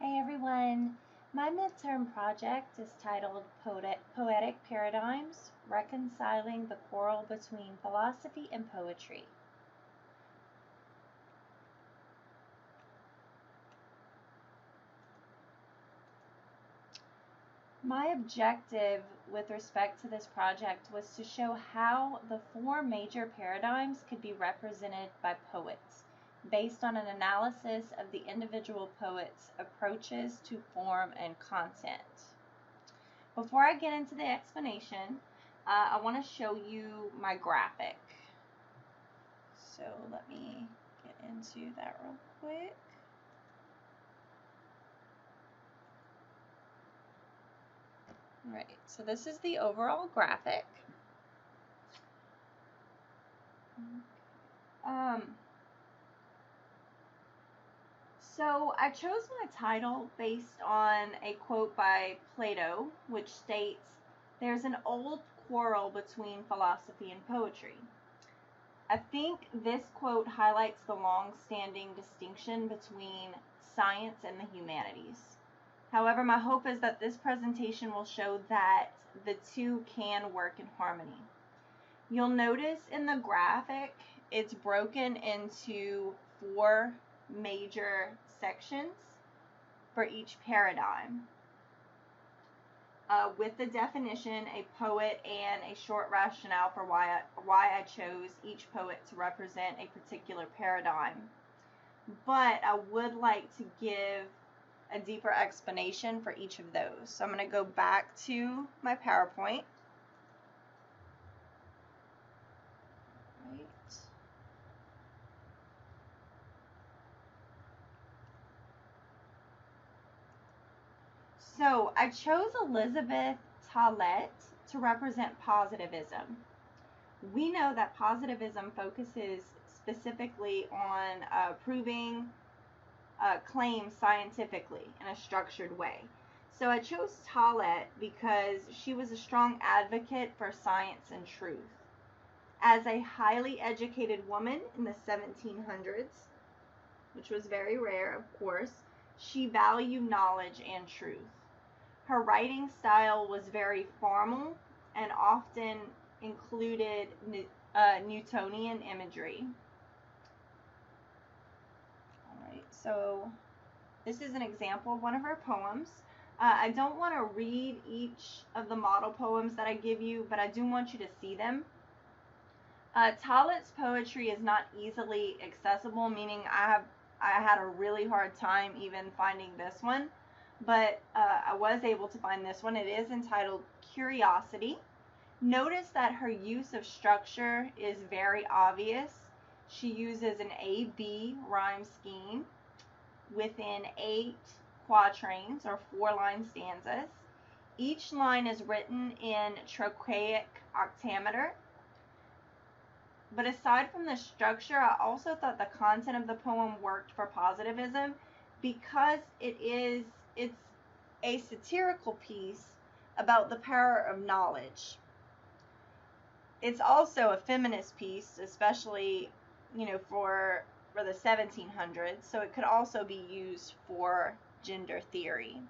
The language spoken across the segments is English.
Hey everyone, my midterm project is titled Poetic Paradigms, Reconciling the Quarrel Between Philosophy and Poetry. My objective with respect to this project was to show how the four major paradigms could be represented by poets, based on an analysis of the individual poets' approaches to form and content. Before I get into the explanation, I want to show you my graphic. So let me get into that real quick. All right, so this is the overall graphic. So I chose my title based on a quote by Plato, which states, "There's an old quarrel between philosophy and poetry." I think this quote highlights the long-standing distinction between science and the humanities. However, my hope is that this presentation will show that the two can work in harmony. You'll notice in the graphic, it's broken into four major sections for each paradigm. With the definition, a poet, and a short rationale for why I chose each poet to represent a particular paradigm. But I would like to give a deeper explanation for each of those. So I'm going to go back to my PowerPoint. Right. So I chose Elizabeth Tallett to represent positivism. We know that positivism focuses specifically on proving claims scientifically in a structured way. So I chose Tallett because she was a strong advocate for science and truth. As a highly educated woman in the 1700s, which was very rare, of course, she valued knowledge and truth. Her writing style was very formal and often included Newtonian imagery. All right, so this is an example of one of her poems. I don't want to read each of the model poems that I give you, but I do want you to see them. Tallett's poetry is not easily accessible, meaning I had a really hard time even finding this one, but I was able to find this one. It is entitled Curiosity. Notice that her use of structure is very obvious. She uses an A-B rhyme scheme within 8 quatrains or 4-line stanzas. Each line is written in trochaic octameter. But aside from the structure, I also thought the content of the poem worked for positivism because it's a satirical piece about the power of knowledge. It's also a feminist piece, especially, for the 1700s, so it could also be used for gender theory.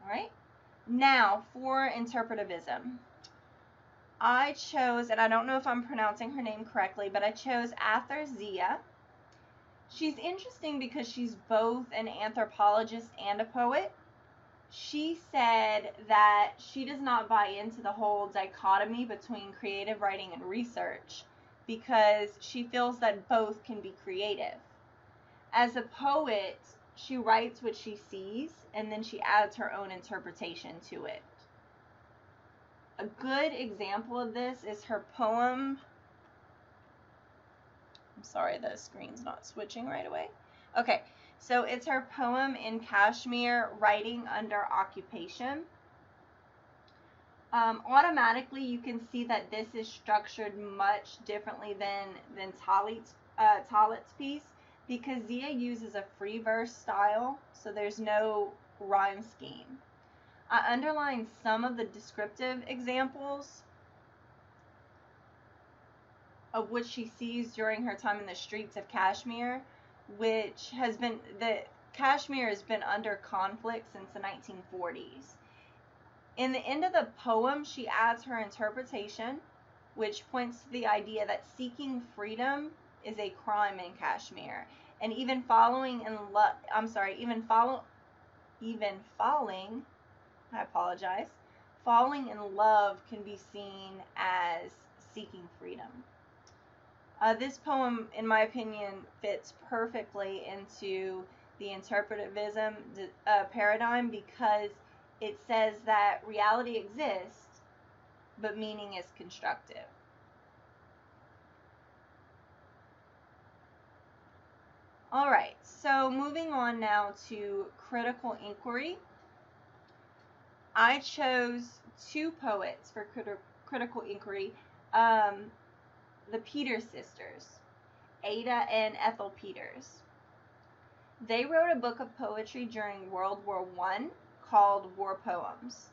All right. Now, for interpretivism, I chose, and I don't know if I'm pronouncing her name correctly, but I chose Atharzia. She's interesting because she's both an anthropologist and a poet. She said that she does not buy into the whole dichotomy between creative writing and research because she feels that both can be creative. As a poet, she writes what she sees and then she adds her own interpretation to it. A good example of this is her poem. I'm sorry, the screen's not switching right away. Okay, so it's her poem in Kashmir, Writing Under Occupation. Automatically, you can see that this is structured much differently than Tallett's piece because Zia uses a free verse style, so there's no rhyme scheme. I underlined some of the descriptive examples of which she sees during her time in the streets of Kashmir, which has been, Kashmir has been under conflict since the 1940s. In the end of the poem, she adds her interpretation, which points to the idea that seeking freedom is a crime in Kashmir, and even falling, I apologize, falling in love can be seen as seeking freedom. This poem, in my opinion, fits perfectly into the interpretivism paradigm, because it says that reality exists, but meaning is constructive. All right, so moving on now to critical inquiry. I chose two poets for critical inquiry, the Peters sisters, Ada and Ethel Peters. They wrote a book of poetry during World War I called War Poems.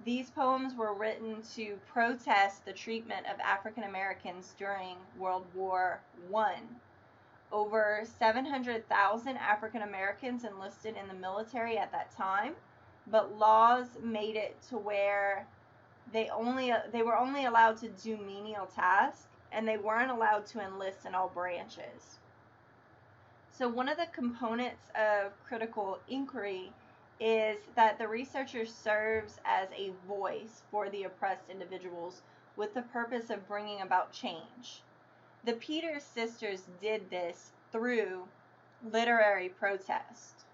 These poems were written to protest the treatment of African Americans during World War I. Over 700,000 African Americans enlisted in the military at that time, but laws made it to where they were only allowed to do menial tasks, and they weren't allowed to enlist in all branches. So one of the components of critical inquiry is that the researcher serves as a voice for the oppressed individuals with the purpose of bringing about change. The Peters sisters did this through literary protest.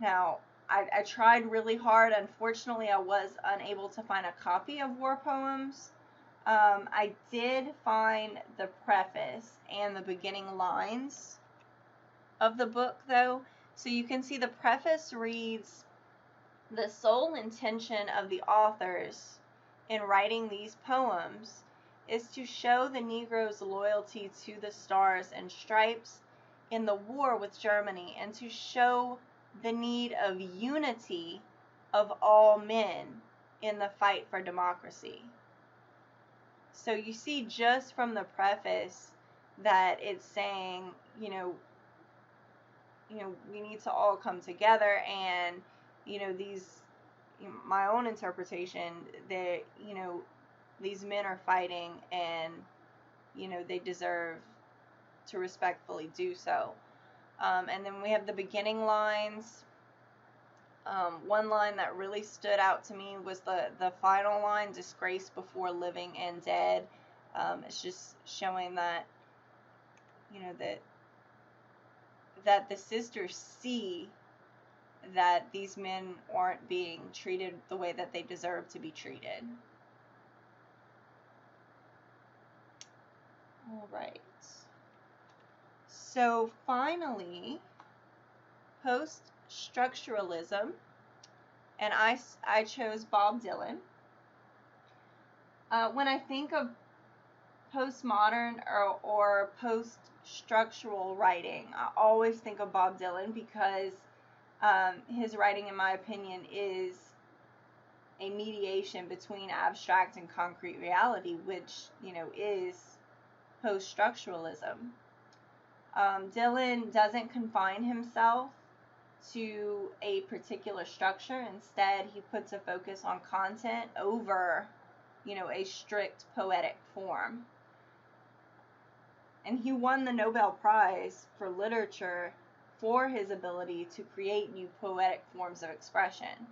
Now, I tried really hard. Unfortunately, I was unable to find a copy of War Poems. I did find the preface and the beginning lines of the book, though. So you can see the preface reads, "The sole intention of the authors in writing these poems is to show the Negro's loyalty to the Stars and Stripes in the war with Germany, and to show the need of unity of all men in the fight for democracy." So you see just from the preface that it's saying, we need to all come together, and, my own interpretation, that, these men are fighting, and, they deserve to respectfully do so. And then we have the beginning lines. One line that really stood out to me was the final line, "Disgrace before living and dead." It's just showing that, that the sisters see that these men aren't being treated the way that they deserve to be treated. All right. So finally, post-structuralism, and I chose Bob Dylan. When I think of postmodern or post-structural writing, I always think of Bob Dylan, because his writing, in my opinion, is a mediation between abstract and concrete reality, which, is post-structuralism. Dylan doesn't confine himself to a particular structure. Instead, he puts a focus on content over, a strict poetic form. And he won the Nobel Prize for Literature for his ability to create new poetic forms of expression.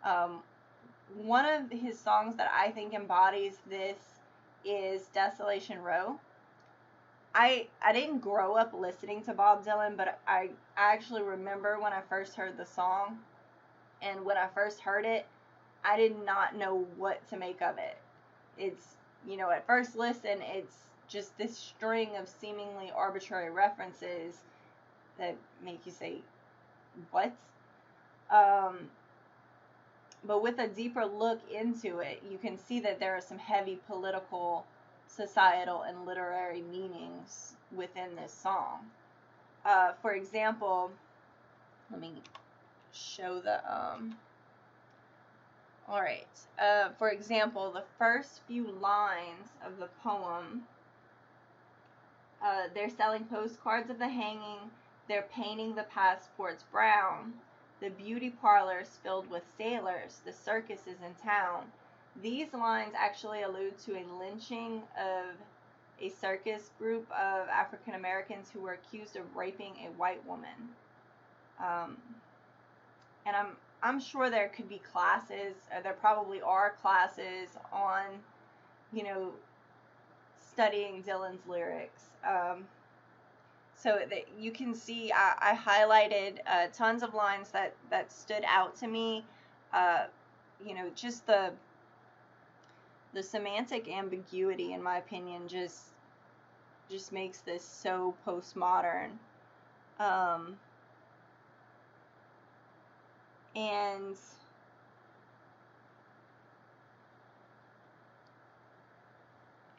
One of his songs that I think embodies this is Desolation Row. I didn't grow up listening to Bob Dylan, but I actually remember when I first heard the song, and when I first heard it, I did not know what to make of it. It's, at first listen, it's just this string of seemingly arbitrary references that make you say, what? But with a deeper look into it, you can see that there are some heavy political, societal, and literary meanings within this song. For example, let me show the All right. For example, the first few lines of the poem, they're selling postcards of the hanging, they're painting the passports brown, the beauty parlors filled with sailors, the circus is in town. These lines actually allude to a lynching of a circus group of African Americans who were accused of raping a white woman. And I'm sure there could be classes, or there probably are classes on, you know, studying Dylan's lyrics. So that you can see, I highlighted tons of lines that stood out to me. You know, just the semantic ambiguity, in my opinion, just makes this so postmodern. And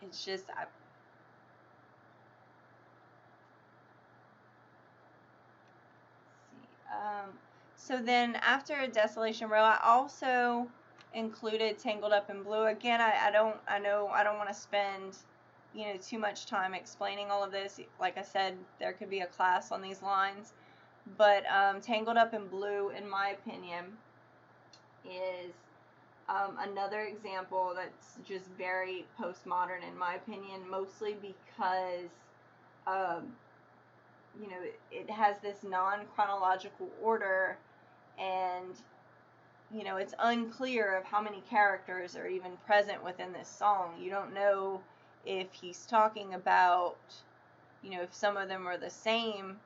it's just, so then after Desolation Row, I also included Tangled Up in Blue. Again, I don't want to spend, you know, too much time explaining all of this. Like I said, there could be a class on these lines. But Tangled Up in Blue, in my opinion, is another example that's just very postmodern, in my opinion, mostly because you know, it has this non-chronological order, and you know, it's unclear of how many characters are even present within this song. You don't know if he's talking about, you know, if some of them are the same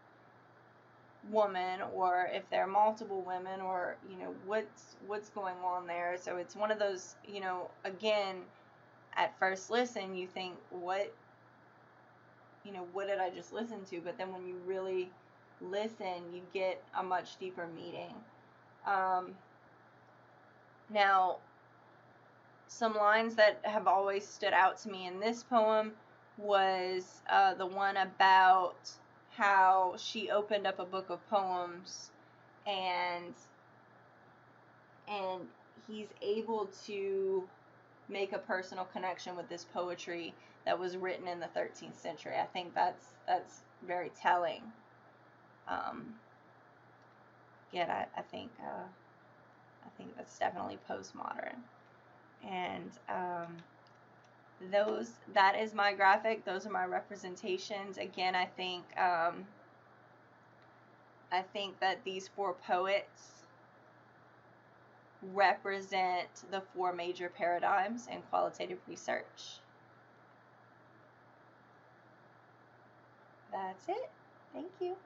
woman, or if they're multiple women, or, you know, what's going on there. So it's one of those, you know, again, at first listen, you think, what did I just listen to? But then when you really listen, you get a much deeper meaning. Now, some lines that have always stood out to me in this poem was the one about how she opened up a book of poems, and he's able to make a personal connection with this poetry that was written in the 13th century. I think that's very telling. Yeah, I think that's definitely postmodern. And that is my graphic. Those are my representations. Again, I think that these four poets represent the four major paradigms in qualitative research. That's it. Thank you.